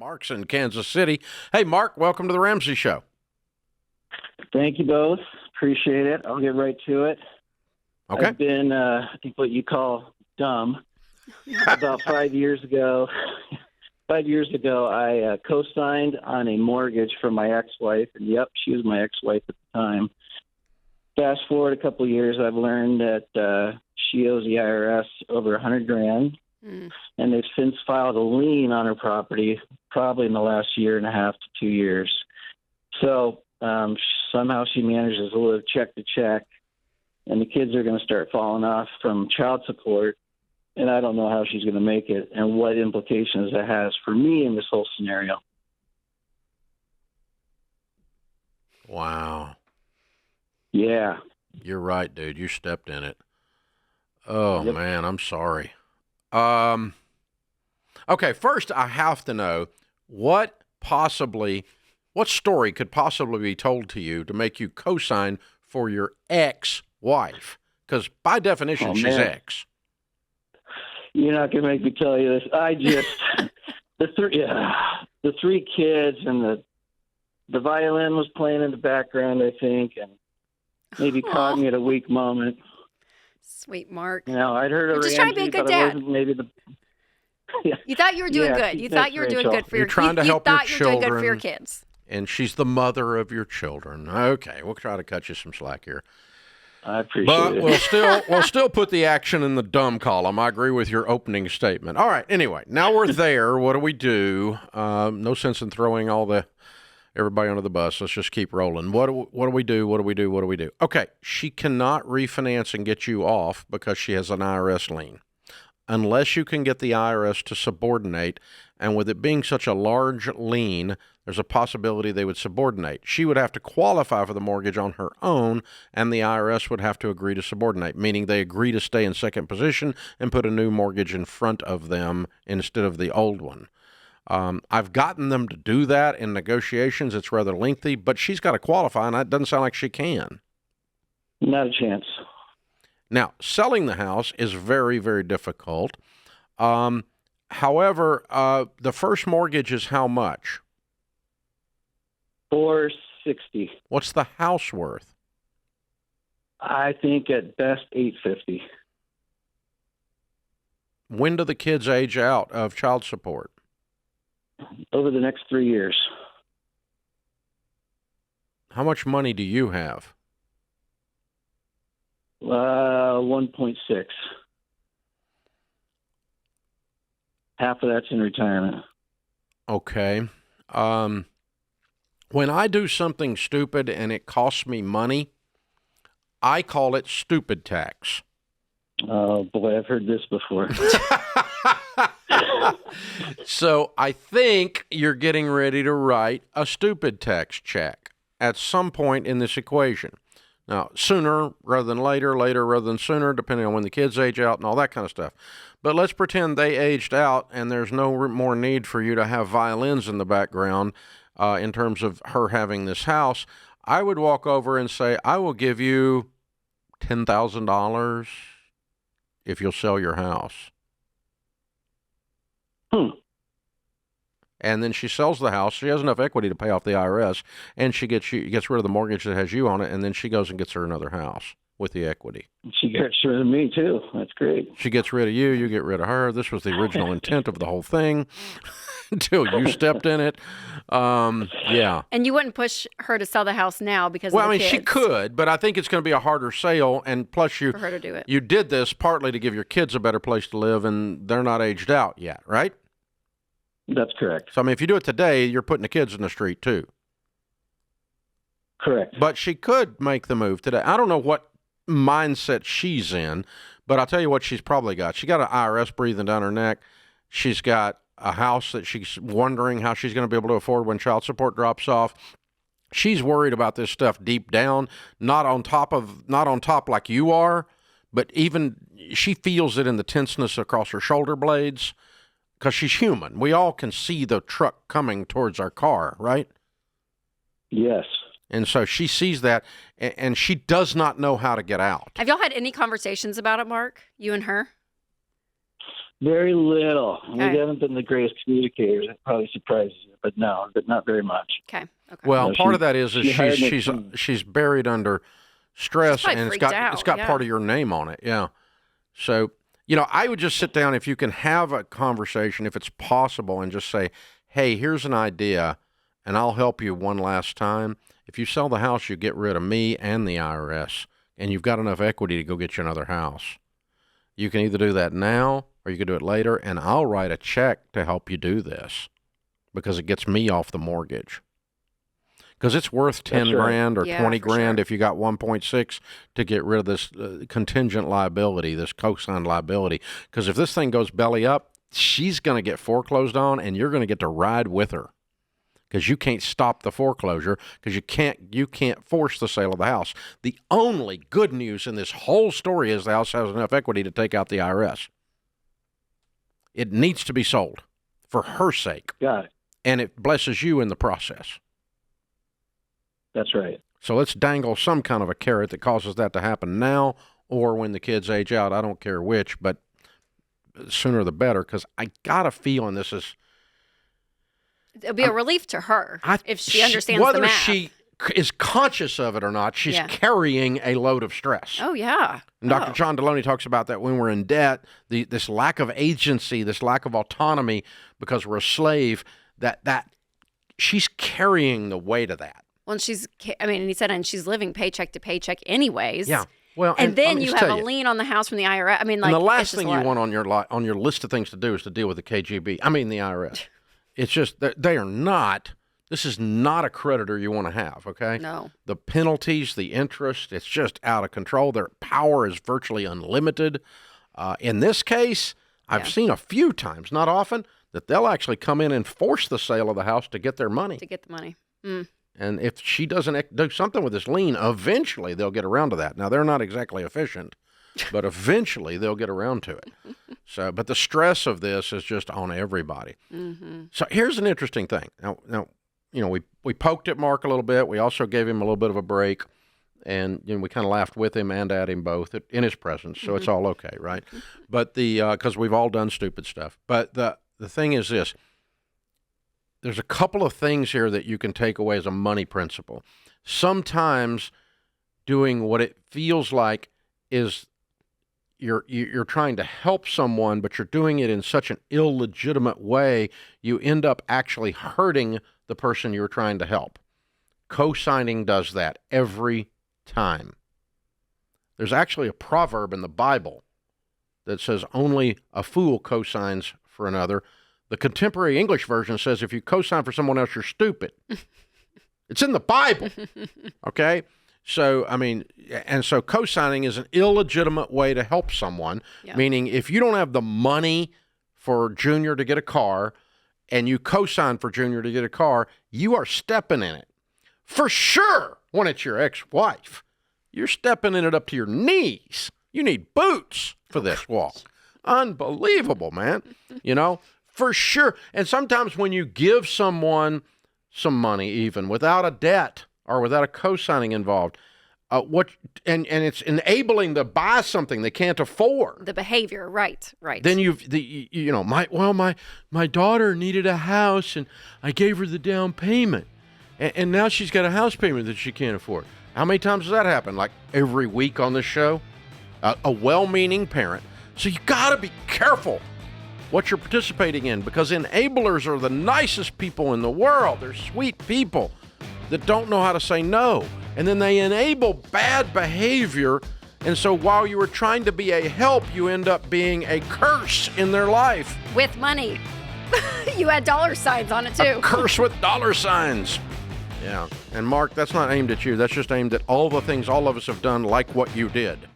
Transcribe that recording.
Mark's in Kansas City. Hey, Mark, welcome to the Ramsey Show. Thank you both. Appreciate it. I'll get right to it. Okay. I've been, I think, what you call dumb. About 5 years ago, I co-signed on a mortgage for my ex-wife. And, yep, she was my ex-wife at the time. Fast forward a couple of years, I've learned that she owes the IRS over $100,000. And they've since filed a lien on her property, probably in the last year and a half to 2 years. So somehow she manages to live check to check, and the kids are going to start falling off from child support, and I don't know how she's going to make it and what implications that has for me in this whole scenario. Wow. Yeah. You're right, dude. You stepped in it. Oh, Yep. man, I'm sorry. Okay, first I have to know what story could possibly be told to you to make you co-sign for your ex-wife? Because by definition, she's man. ex. You're not going to make me tell you this. I just the three kids and the violin was playing in the background, I think, and maybe caught me at a weak moment. Sweet Mark. You know, I'd heard of You're just Ramsey, trying to be a good but I dad. wasn't maybe the. Yeah. You thought you were doing Yeah, good. You thought you were doing good for You're your trying to help your You thought you were doing good for your children. kids. And she's the mother of your children. Okay, we'll try to cut you some slack here. I appreciate But it. we'll still put the action in the dumb column. I agree with your opening statement. All right. Anyway, now we're there. What do we do? No sense in throwing everybody under the bus. Let's just keep rolling. What do we do? What do we do? What do we do? Okay. She cannot refinance and get you off because she has an IRS lien, unless you can get the IRS to subordinate. And with it being such a large lien, there's a possibility they would subordinate. She would have to qualify for the mortgage on her own, and the IRS would have to agree to subordinate, meaning they agree to stay in second position and put a new mortgage in front of them instead of the old one. I've gotten them to do that in negotiations. It's rather lengthy, but she's got to qualify, and it doesn't sound like she can. Not a chance. Now, selling the house is very, very difficult. However, the first mortgage is how much? $460. What's the house worth? I think at best $850. When do the kids age out of child support? Over the next 3 years. How much money do you have? 1.6. Half of that's in retirement. Okay. When I do something stupid and it costs me money, I call it stupid tax. Oh, boy, I've heard this before. So I think you're getting ready to write a stupid tax check at some point in this equation. Now, sooner rather than later, later rather than sooner, depending on when the kids age out and all that kind of stuff. But let's pretend they aged out and there's no more need for you to have violins in the background in terms of her having this house. I would walk over and say, I will give you $10,000 if you'll sell your house. And then she sells the house. She has enough equity to pay off the IRS, and she gets rid of the mortgage that has you on it, and then she goes and gets her another house with the equity. She gets rid of me, too. That's great. She gets rid of you. You get rid of her. This was the original intent of the whole thing until you stepped in it. Yeah. And you wouldn't push her to sell the house now because of the kids. She could, but I think it's going to be a harder sale, and plus for her to do it. You did this partly to give your kids a better place to live, and they're not aged out yet, right? That's correct. So, I mean, if you do it today, you're putting the kids in the street, too. Correct. But she could make the move today. I don't know what mindset she's in, but I'll tell you what she's probably got. She got an IRS breathing down her neck. She's got a house that she's wondering how she's going to be able to afford when child support drops off. She's worried about this stuff deep down, not on top like you are, but even she feels it in the tenseness across her shoulder blades. Because she's human. We all can see the truck coming towards our car, right? Yes. And so she sees that, and she does not know how to get out. Have y'all had any conversations about it, Mark? You and her? Very little. Okay. We haven't been the greatest communicators. It probably surprises you, but no, but not very much. Okay. Well, No, part of that is she she's buried under stress, She's and it's freaked got out, part of your name on it. Yeah. So, I would just sit down, if you can have a conversation, if it's possible, and just say, hey, here's an idea, and I'll help you one last time. If you sell the house, you get rid of me and the IRS, and you've got enough equity to go get you another house. You can either do that now or you can do it later, and I'll write a check to help you do this because it gets me off the mortgage. Because it's worth 10 grand or 20 grand if you got 1.6 to get rid of this contingent liability, this co-signed liability. Because if this thing goes belly up, she's going to get foreclosed on, and you're going to get to ride with her. Because you can't stop the foreclosure, because you can't force the sale of the house. The only good news in this whole story is the house has enough equity to take out the IRS. It needs to be sold for her sake. Got it. And it blesses you in the process. That's right. So let's dangle some kind of a carrot that causes that to happen now or when the kids age out. I don't care which, but sooner the better, because I got a feeling this is... It'll be a relief to her if she understands the math. Whether she is conscious of it or not, she's carrying a load of stress. Oh, yeah. And Dr. John Deloney talks about that when we're in debt, this lack of agency, this lack of autonomy because we're a slave, that she's carrying the weight of that. Well, and he said, and she's living paycheck to paycheck anyways. Yeah. Well, and then you have a lien on the house from the IRS. I mean, like, and the last thing you want on your list of things to do is to deal with the KGB. I mean, the IRS. It's just they are not. This is not a creditor you want to have. Okay. No. The penalties, the interest, it's just out of control. Their power is virtually unlimited. In this case, I've seen a few times, not often, that they'll actually come in and force the sale of the house to get their money. To get the money. Mm. And if she doesn't do something with this lien, eventually they'll get around to that. Now, they're not exactly efficient, but eventually they'll get around to it. So, but the stress of this is just on everybody. Mm-hmm. So here's an interesting thing. Now, we poked at Mark a little bit. We also gave him a little bit of a break, and we kind of laughed with him and at him both in his presence. So it's all okay, right? But because we've all done stupid stuff. But the thing is this. There's a couple of things here that you can take away as a money principle. Sometimes doing what it feels like is you're trying to help someone, but you're doing it in such an illegitimate way, you end up actually hurting the person you're trying to help. Co-signing does that every time. There's actually a proverb in the Bible that says only a fool co-signs for another. The contemporary English version says if you co-sign for someone else, you're stupid. It's in the Bible, okay? So, so co-signing is an illegitimate way to help someone, meaning if you don't have the money for Junior to get a car and you co-sign for Junior to get a car, you are stepping in it. For sure, when it's your ex-wife, you're stepping in it up to your knees. You need boots for this walk. Unbelievable, man. For sure. And sometimes when you give someone some money, even without a debt or without a co-signing involved, and it's enabling to buy something they can't afford. The behavior, right. Then my daughter needed a house and I gave her the down payment, and now she's got a house payment that she can't afford. How many times does that happen? Like every week on this show, a well-meaning parent. So you got to be careful what you're participating in, because enablers are the nicest people in the world. They're sweet people that don't know how to say no. And then they enable bad behavior. And so while you were trying to be a help, you end up being a curse in their life. With money. You had dollar signs on it, too. A curse with dollar signs. Yeah. And Mark, that's not aimed at you. That's just aimed at all the things all of us have done, like what you did.